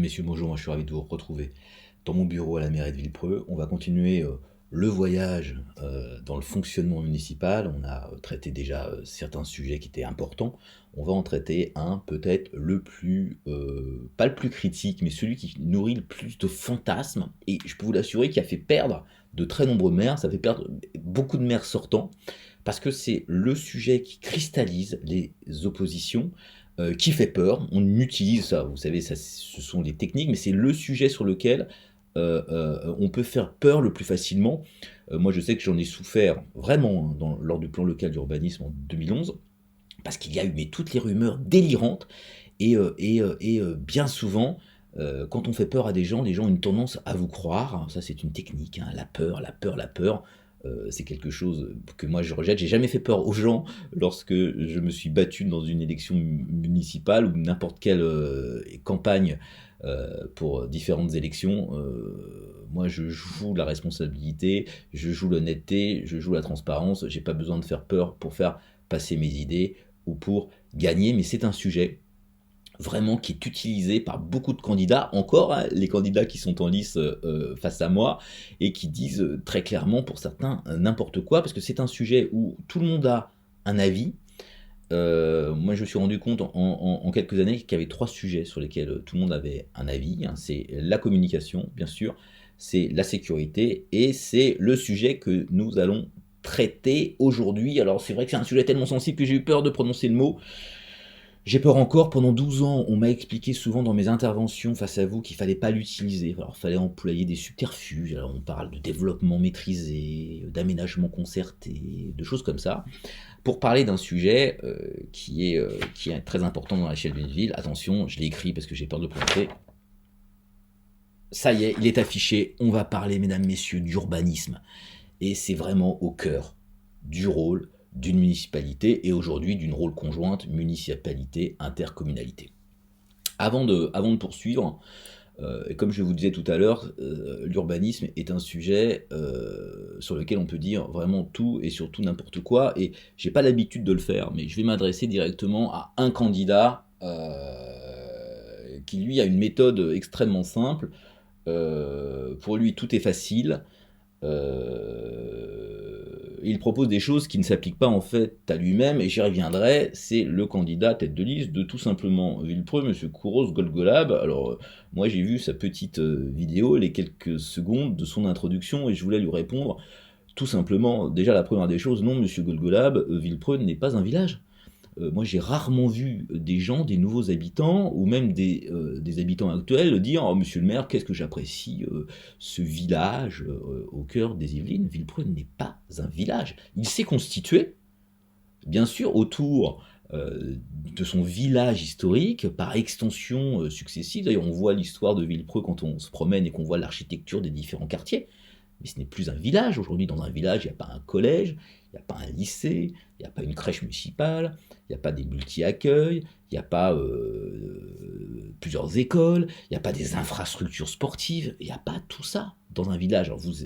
messieurs, bonjour, moi je suis ravi de vous retrouver dans mon bureau à la mairie de Villepreux. On va continuer le voyage dans le fonctionnement municipal. On a traité déjà certains sujets qui étaient importants. On va en traiter un, peut-être le plus, pas le plus critique, mais celui qui nourrit le plus de fantasmes. Et je peux vous l'assurer qu'il a fait perdre de très nombreux maires, ça fait perdre beaucoup de maires sortants, parce que c'est le sujet qui cristallise les oppositions, qui fait peur. On utilise ça, vous savez, ça, ce sont les techniques, mais c'est le sujet sur lequel on peut faire peur le plus facilement. Moi, je sais que j'en ai souffert vraiment hein, lors du plan local d'urbanisme en 2011, parce qu'il y a eu mais, toutes les rumeurs délirantes, et bien souvent, quand on fait peur à des gens, les gens ont une tendance à vous croire. Ça, c'est une technique, hein, la peur, la peur, la peur. C'est quelque chose que moi je rejette. J'ai jamais fait peur aux gens lorsque je me suis battu dans une élection municipale ou n'importe quelle campagne pour différentes élections. Moi je joue la responsabilité, je joue l'honnêteté, je joue la transparence. J'ai pas besoin de faire peur pour faire passer mes idées ou pour gagner, mais c'est un sujet vraiment qui est utilisé par beaucoup de candidats, encore hein, les candidats qui sont en lice face à moi, et qui disent très clairement pour certains n'importe quoi, parce que c'est un sujet où tout le monde a un avis. Moi je me suis rendu compte en quelques années qu'il y avait trois sujets sur lesquels tout le monde avait un avis, hein. C'est la communication, bien sûr, c'est la sécurité, et c'est le sujet que nous allons traiter aujourd'hui. Alors c'est vrai que c'est un sujet tellement sensible que j'ai eu peur de prononcer le mot. J'ai peur encore, pendant 12 ans, on m'a expliqué souvent dans mes interventions face à vous qu'il fallait pas l'utiliser. Alors, il fallait employer des subterfuges. Alors, on parle de développement maîtrisé, d'aménagement concerté, de choses comme ça, pour parler d'un sujet qui est très important dans l'échelle d'une ville. Attention, je l'ai écrit parce que j'ai peur de le prononcer. Ça y est, il est affiché. On va parler, mesdames, messieurs, d'urbanisme. Et c'est vraiment au cœur du rôle d'une municipalité, et aujourd'hui d'une rôle conjointe municipalité-intercommunalité. Avant de poursuivre, et comme je vous disais tout à l'heure, l'urbanisme est un sujet sur lequel on peut dire vraiment tout et surtout n'importe quoi, et j'ai pas l'habitude de le faire, mais je vais m'adresser directement à un candidat qui lui a une méthode extrêmement simple. Pour lui tout est facile. Il propose des choses qui ne s'appliquent pas en fait à lui-même, et j'y reviendrai. C'est le candidat tête de liste de tout simplement Villepreux, monsieur Kouros Golgolab. Alors moi j'ai vu sa petite vidéo, les quelques secondes de son introduction, et je voulais lui répondre tout simplement. Déjà la première des choses, non monsieur Golgolab, Villepreux n'est pas un village. Moi j'ai rarement vu des gens, des nouveaux habitants, ou même des habitants actuels dire « Oh monsieur le maire, qu'est-ce que j'apprécie ce village au cœur des Yvelines ». Villepreux n'est pas un village. Il s'est constitué, bien sûr, autour de son village historique, par extension successive. D'ailleurs, on voit l'histoire de Villepreux quand on se promène et qu'on voit l'architecture des différents quartiers. Mais ce n'est plus un village. Aujourd'hui, dans un village, il n'y a pas un collège, il n'y a pas un lycée, il n'y a pas une crèche municipale, il n'y a pas des multi-accueils, il n'y a pas plusieurs écoles, il n'y a pas des infrastructures sportives, il n'y a pas tout ça dans un village. Alors vous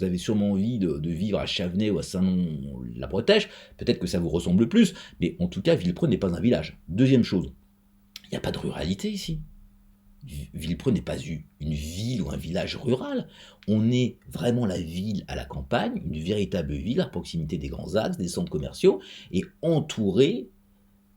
avez sûrement envie de vivre à Chavenay ou à Saint-Nom-la-Bretèche, peut-être que ça vous ressemble plus, mais en tout cas, Villepreux n'est pas un village. Deuxième chose, il n'y a pas de ruralité ici. Villepreux n'est pas une ville ou un village rural. On est vraiment la ville à la campagne, une véritable ville à proximité des grands axes, des centres commerciaux, et entourée,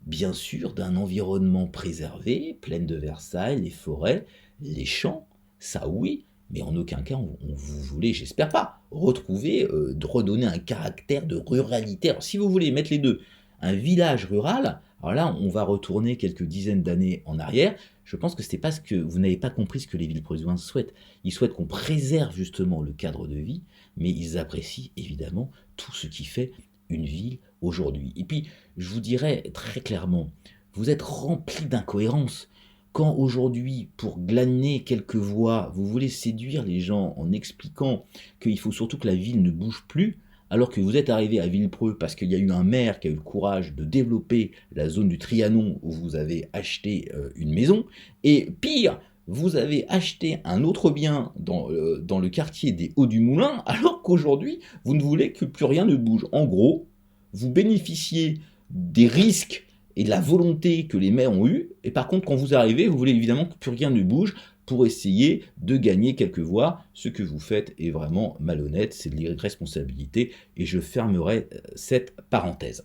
bien sûr, d'un environnement préservé, plaine de Versailles, les forêts, les champs, ça oui, mais en aucun cas vous voulez, j'espère pas, retrouver, redonner un caractère de ruralité. Alors si vous voulez mettre les deux, un village rural, alors là on va retourner quelques dizaines d'années en arrière. Je pense que c'était parce que vous n'avez pas compris ce que les Villepreuxois souhaitent. Ils souhaitent qu'on préserve justement le cadre de vie, mais ils apprécient évidemment tout ce qui fait une ville aujourd'hui. Et puis, je vous dirais très clairement, vous êtes remplis d'incohérences. Quand aujourd'hui, pour glaner quelques voix, vous voulez séduire les gens en expliquant qu'il faut surtout que la ville ne bouge plus, alors que vous êtes arrivé à Villepreux parce qu'il y a eu un maire qui a eu le courage de développer la zone du Trianon où vous avez acheté une maison, et pire, vous avez acheté un autre bien dans le quartier des Hauts du Moulin, alors qu'aujourd'hui, vous ne voulez que plus rien ne bouge. En gros, vous bénéficiez des risques et de la volonté que les maires ont eue. Et par contre, quand vous arrivez, vous voulez évidemment que plus rien ne bouge pour essayer de gagner quelques voix. Ce que vous faites est vraiment malhonnête, c'est de l'irresponsabilité, et je fermerai cette parenthèse.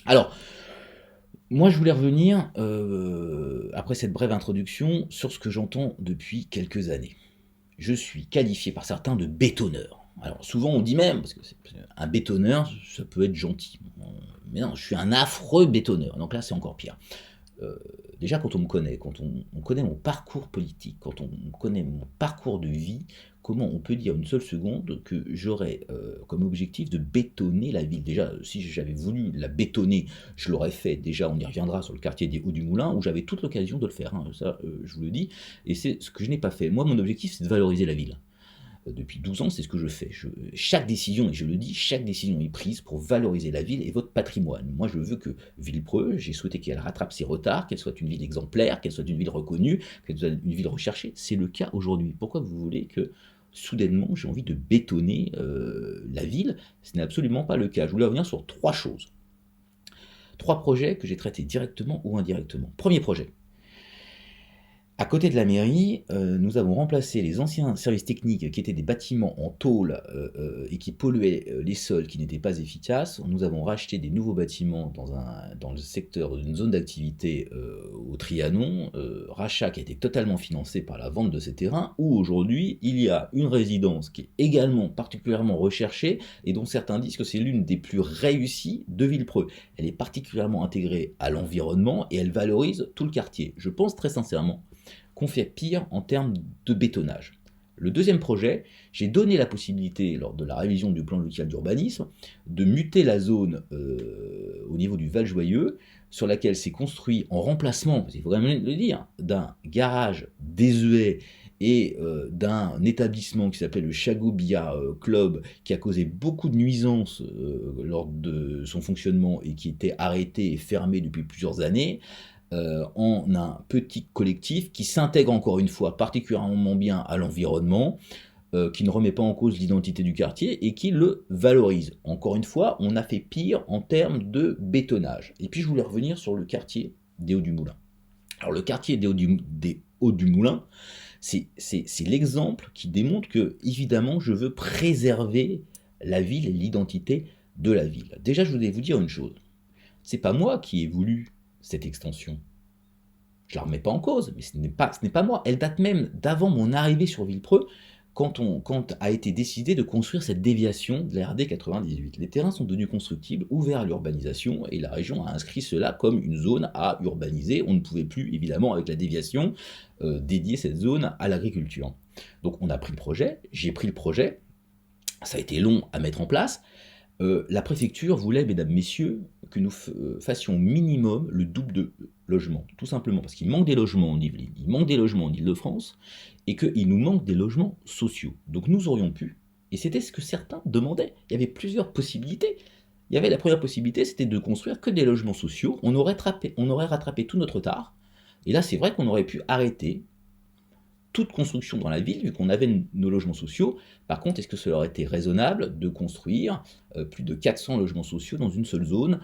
Alors, moi, je voulais revenir, après cette brève introduction, sur ce que j'entends depuis quelques années. Je suis qualifié par certains de bétonneur. Alors souvent on dit même, parce que un bétonneur, ça peut être gentil. Mais non, je suis un affreux bétonneur. Donc là, c'est encore pire. Déjà, quand on me connaît, quand on connaît mon parcours politique, quand on connaît mon parcours de vie, comment on peut dire une seule seconde que j'aurais comme objectif de bétonner la ville? Déjà, si j'avais voulu la bétonner, je l'aurais fait. Déjà, on y reviendra sur le quartier des Hauts-du-Moulin, où j'avais toute l'occasion de le faire. Hein, ça, je vous le dis. Et c'est ce que je n'ai pas fait. Moi, mon objectif, c'est de valoriser la ville. Depuis 12 ans, c'est ce que je fais. Chaque décision, et je le dis, chaque décision est prise pour valoriser la ville et votre patrimoine. Moi, je veux que Villepreux, j'ai souhaité qu'elle rattrape ses retards, qu'elle soit une ville exemplaire, qu'elle soit une ville reconnue, qu'elle soit une ville recherchée. C'est le cas aujourd'hui. Pourquoi vous voulez que, soudainement, j'ai envie de bétonner la ville? Ce n'est absolument pas le cas. Je voulais revenir sur 3 choses. 3 projets que j'ai traités directement ou indirectement. Premier projet. À côté de la mairie, nous avons remplacé les anciens services techniques qui étaient des bâtiments en tôle et qui polluaient les sols, qui n'étaient pas efficaces. Nous avons racheté des nouveaux bâtiments dans le secteur d'une zone d'activité au Trianon, rachat qui a été totalement financé par la vente de ces terrains, où aujourd'hui il y a une résidence qui est également particulièrement recherchée et dont certains disent que c'est l'une des plus réussies de Villepreux. Elle est particulièrement intégrée à l'environnement et elle valorise tout le quartier. Je pense très sincèrement qu'on fait pire en termes de bétonnage. Le deuxième projet, j'ai donné la possibilité, lors de la révision du plan local d'urbanisme, de muter la zone au niveau du Val-Joyeux, sur laquelle s'est construit en remplacement, parce qu'il faut quand même le dire, d'un garage désuet et d'un établissement qui s'appelait le Chagot Billard Club, qui a causé beaucoup de nuisances lors de son fonctionnement et qui était arrêté et fermé depuis plusieurs années, en un petit collectif qui s'intègre encore une fois particulièrement bien à l'environnement, qui ne remet pas en cause l'identité du quartier et qui le valorise. Encore une fois, on a fait pire en termes de bétonnage. Et puis je voulais revenir sur le quartier des Hauts-du-Moulin. Alors le quartier des Hauts-du-Moulin, c'est l'exemple qui démontre que, évidemment, je veux préserver la ville et l'identité de la ville. Déjà, je voulais vous dire une chose. C'est pas moi qui ai voulu cette extension. Je ne la remets pas en cause, mais ce n'est pas moi. Elle date même d'avant mon arrivée sur Villepreux, quand a été décidé de construire cette déviation de la RD 98. Les terrains sont devenus constructibles, ouverts à l'urbanisation, et la région a inscrit cela comme une zone à urbaniser. On ne pouvait plus, évidemment, avec la déviation, dédier cette zone à l'agriculture. Donc on a pris le projet, j'ai pris le projet, ça a été long à mettre en place. La préfecture voulait, mesdames, messieurs, que nous fassions au minimum le double de logements. Tout simplement parce qu'il manque des logements en Yvelines, il manque des logements en Île-de-France, et qu'il nous manque des logements sociaux. Donc nous aurions pu, et c'était ce que certains demandaient, il y avait plusieurs possibilités. Il y avait la première possibilité, c'était de construire que des logements sociaux, on aurait rattrapé tout notre retard, et là c'est vrai qu'on aurait pu arrêter toute construction dans la ville, vu qu'on avait nos logements sociaux. Par contre, est-ce que cela aurait été raisonnable de construire plus de 400 logements sociaux dans une seule zone?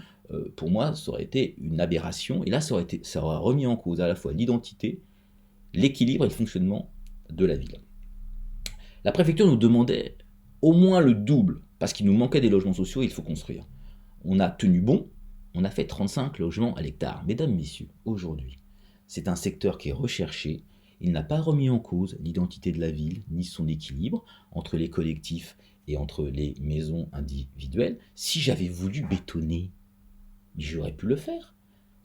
Pour moi, ça aurait été une aberration, et là, ça aurait remis en cause à la fois l'identité, l'équilibre et le fonctionnement de la ville. La préfecture nous demandait au moins le double, parce qu'il nous manquait des logements sociaux et il faut construire. On a tenu bon, on a fait 35 logements à l'hectare. Mesdames, messieurs, aujourd'hui, c'est un secteur qui est recherché. Il n'a pas remis en cause l'identité de la ville, ni son équilibre entre les collectifs et entre les maisons individuelles. Si j'avais voulu bétonner, j'aurais pu le faire.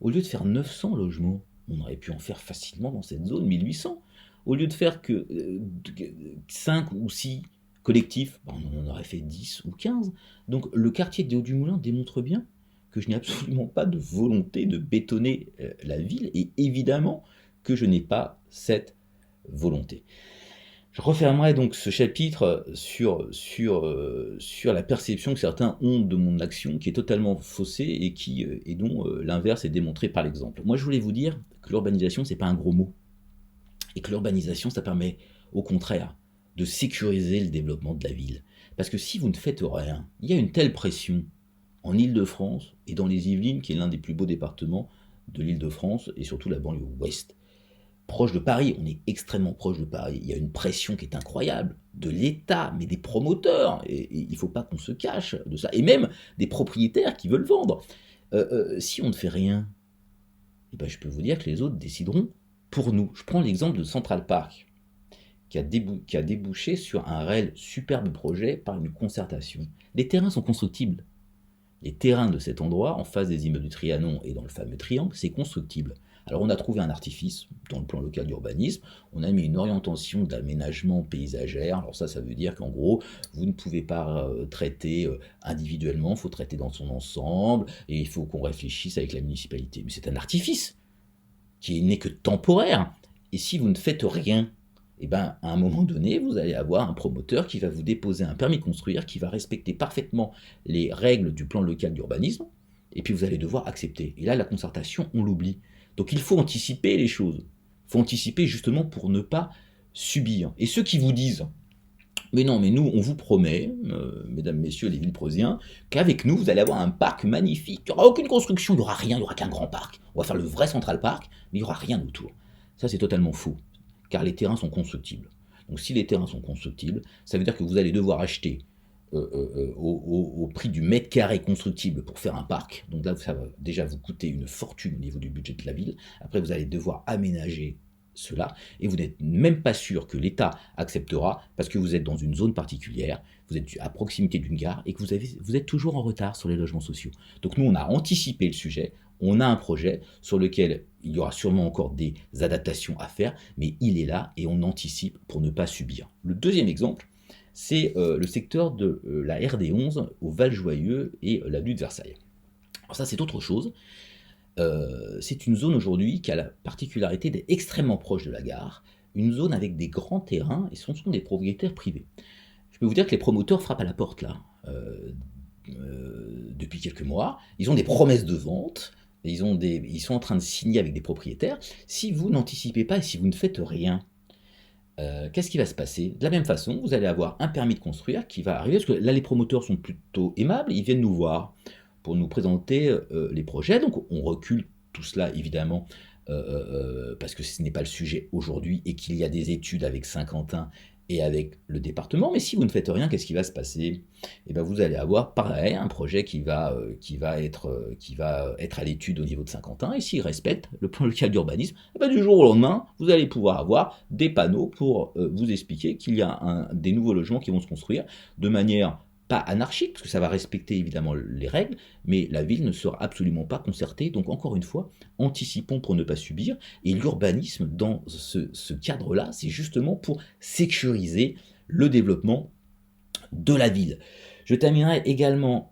Au lieu de faire 900 logements, on aurait pu en faire facilement dans cette zone 1800. Au lieu de faire que 5 ou 6 collectifs, on en aurait fait 10 ou 15. Donc le quartier des Hauts-du-Moulin démontre bien que je n'ai absolument pas de volonté de bétonner la ville, et évidemment que je n'ai pas cette volonté. Je refermerai donc ce chapitre sur la perception que certains ont de mon action, qui est totalement faussée et dont l'inverse est démontré par l'exemple. Moi, je voulais vous dire que l'urbanisation, c'est pas un gros mot, et que l'urbanisation, ça permet au contraire de sécuriser le développement de la ville. Parce que si vous ne faites rien, il y a une telle pression en Île-de-France et dans les Yvelines, qui est l'un des plus beaux départements de l'Île-de-France et surtout la banlieue ouest. Proche de Paris, on est extrêmement proche de Paris. Il y a une pression qui est incroyable de l'État, mais des promoteurs. Et il ne faut pas qu'on se cache de ça. Et même des propriétaires qui veulent vendre. Si on ne fait rien, eh ben, je peux vous dire que les autres décideront pour nous. Je prends l'exemple de Central Park, qui a débouché sur un réel superbe projet par une concertation. Les terrains sont constructibles. Les terrains de cet endroit, en face des immeubles du Trianon et dans le fameux triangle, c'est constructible. Alors on a trouvé un artifice dans le plan local d'urbanisme, on a mis une orientation d'aménagement paysagère. Alors ça veut dire qu'en gros, vous ne pouvez pas traiter individuellement, il faut traiter dans son ensemble, et il faut qu'on réfléchisse avec la municipalité. Mais c'est un artifice qui n'est que temporaire. Et si vous ne faites rien, eh ben, à un moment donné, vous allez avoir un promoteur qui va vous déposer un permis de construire, qui va respecter parfaitement les règles du plan local d'urbanisme, et puis vous allez devoir accepter. Et là, la concertation, on l'oublie. Donc il faut anticiper les choses. Il faut anticiper justement pour ne pas subir. Et ceux qui vous disent, mais non, mais nous, on vous promet, mesdames, messieurs les Villepreusiens, qu'avec nous, vous allez avoir un parc magnifique. Il n'y aura aucune construction, il n'y aura rien, il n'y aura qu'un grand parc. On va faire le vrai Central Park, mais il n'y aura rien autour. Ça, c'est totalement faux, car les terrains sont constructibles. Donc si les terrains sont constructibles, ça veut dire que vous allez devoir acheter au prix du mètre carré constructible pour faire un parc. Donc là, ça va déjà vous coûter une fortune au niveau du budget de la ville. Après, vous allez devoir aménager cela, et vous n'êtes même pas sûr que l'État acceptera, parce que vous êtes dans une zone particulière, vous êtes à proximité d'une gare, et que vous êtes toujours en retard sur les logements sociaux. Donc nous, on a anticipé le sujet, on a un projet sur lequel il y aura sûrement encore des adaptations à faire, mais il est là, et on anticipe pour ne pas subir. Le deuxième exemple, c'est le secteur de la RD11 au Val-Joyeux et l'avenue de Versailles. Alors ça, c'est autre chose. C'est une zone aujourd'hui qui a la particularité d'être extrêmement proche de la gare, une zone avec des grands terrains, et ce sont des propriétaires privés. Je peux vous dire que les promoteurs frappent à la porte là, depuis quelques mois. Ils ont des promesses de vente, ils sont en train de signer avec des propriétaires. Si vous n'anticipez pas et si vous ne faites rien, qu'est-ce qui va se passer? De la même façon, vous allez avoir un permis de construire qui va arriver, parce que là les promoteurs sont plutôt aimables, ils viennent nous voir pour nous présenter les projets. Donc on recule tout cela évidemment parce que ce n'est pas le sujet aujourd'hui et qu'il y a des études avec Saint-Quentin et avec le département. Mais si vous ne faites rien, qu'est-ce qui va se passer? Eh bien, vous allez avoir pareil un projet qui va être à l'étude au niveau de Saint-Quentin, et s'il respecte le plan local d'urbanisme, eh bien, du jour au lendemain, vous allez pouvoir avoir des panneaux pour vous expliquer qu'il y a des nouveaux logements qui vont se construire de manière pas anarchique, parce que ça va respecter évidemment les règles, mais la ville ne sera absolument pas concertée. Donc encore une fois, anticipons pour ne pas subir. Et l'urbanisme, dans ce cadre-là, c'est justement pour sécuriser le développement de la ville. Je terminerai également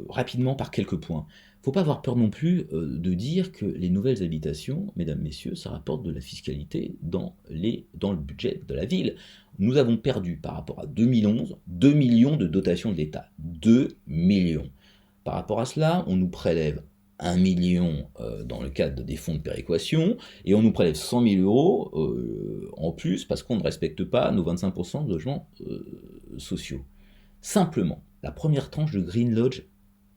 rapidement par quelques points. Il ne faut pas avoir peur non plus de dire que les nouvelles habitations, mesdames, messieurs, ça rapporte de la fiscalité dans le budget de la ville. Nous avons perdu par rapport à 2011 2 millions de dotations de l'État. 2 millions. Par rapport à cela, on nous prélève 1 million dans le cadre des fonds de péréquation, et on nous prélève 100 000 euros en plus parce qu'on ne respecte pas nos 25% de logements sociaux. Simplement, la première tranche de Green Lodge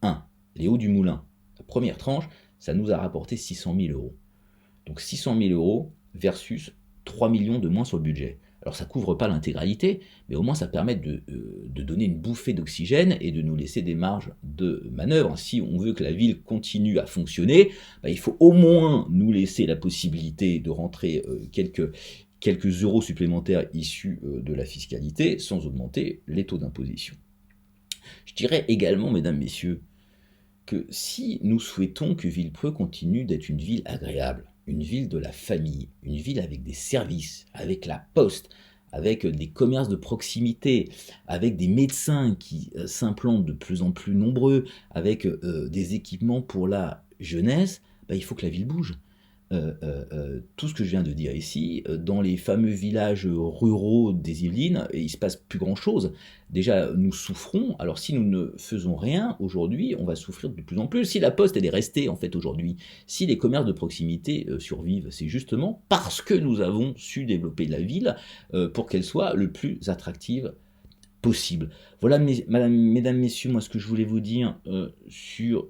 1, les Hauts du Moulin, la première tranche, ça nous a rapporté 600 000 euros. Donc 600 000 euros versus 3 millions de moins sur le budget. Alors ça ne couvre pas l'intégralité, mais au moins ça permet de donner une bouffée d'oxygène et de nous laisser des marges de manœuvre. Si on veut que la ville continue à fonctionner, il faut au moins nous laisser la possibilité de rentrer quelques euros supplémentaires issus de la fiscalité sans augmenter les taux d'imposition. Je dirais également, mesdames, messieurs, que si nous souhaitons que Villepreux continue d'être une ville agréable, une ville de la famille, une ville avec des services, avec la poste, avec des commerces de proximité, avec des médecins qui s'implantent de plus en plus nombreux, avec des équipements pour la jeunesse, il faut que la ville bouge. Tout ce que je viens de dire ici, dans les fameux villages ruraux des Yvelines, il ne se passe plus grand-chose. Déjà, nous souffrons. Alors, si nous ne faisons rien aujourd'hui, on va souffrir de plus en plus. Si la Poste, elle est restée, en fait, aujourd'hui, si les commerces de proximité survivent, c'est justement parce que nous avons su développer la ville pour qu'elle soit le plus attractive possible. Voilà, mesdames, messieurs, moi ce que je voulais vous dire sur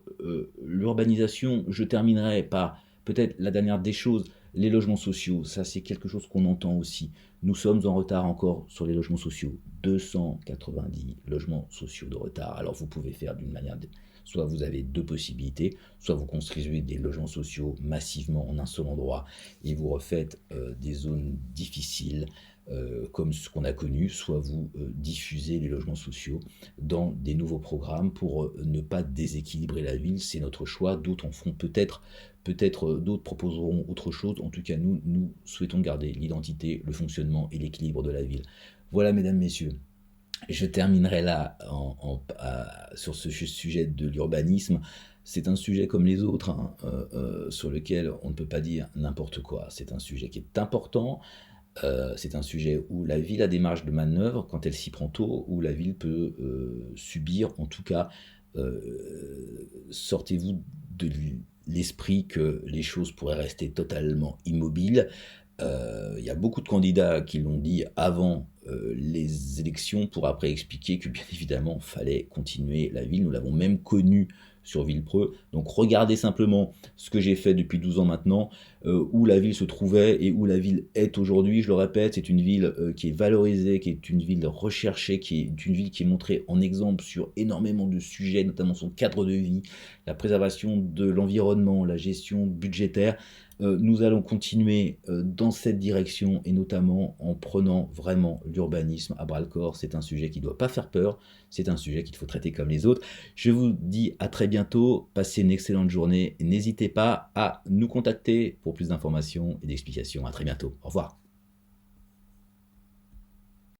l'urbanisation. Je terminerai par peut-être la dernière des choses, les logements sociaux. Ça, c'est quelque chose qu'on entend aussi. Nous sommes en retard encore sur les logements sociaux. 290 logements sociaux de retard. Alors vous pouvez faire d'une manière... Soit vous avez deux possibilités, soit vous construisez des logements sociaux massivement en un seul endroit et vous refaites des zones difficiles comme ce qu'on a connu, soit vous diffusez les logements sociaux dans des nouveaux programmes pour ne pas déséquilibrer la ville. C'est notre choix. D'autres en feront peut-être d'autres proposeront autre chose. En tout cas, nous souhaitons garder l'identité, le fonctionnement et l'équilibre de la ville. Voilà, mesdames, messieurs. Je terminerai là sur ce sujet de l'urbanisme. C'est un sujet comme les autres, hein, sur lequel on ne peut pas dire n'importe quoi. C'est un sujet qui est important. C'est un sujet où la ville a des marges de manœuvre quand elle s'y prend tôt, où la ville peut subir, en tout cas, sortez-vous de l'esprit que les choses pourraient rester totalement immobiles. Il y a beaucoup de candidats qui l'ont dit avant les élections pour après expliquer que bien évidemment il fallait continuer la ville. Nous l'avons même connu sur Villepreux. Donc regardez simplement ce que j'ai fait depuis 12 ans maintenant, où la ville se trouvait et où la ville est aujourd'hui. Je le répète, c'est une ville qui est valorisée, qui est une ville recherchée, qui est une ville qui est montrée en exemple sur énormément de sujets, notamment son cadre de vie, la préservation de l'environnement, la gestion budgétaire. Nous allons continuer dans cette direction et notamment en prenant vraiment l'urbanisme à bras-le-corps. C'est un sujet qui ne doit pas faire peur, c'est un sujet qu'il faut traiter comme les autres. Je vous dis à très bientôt, passez une excellente journée. N'hésitez pas à nous contacter pour plus d'informations et d'explications. À très bientôt, au revoir.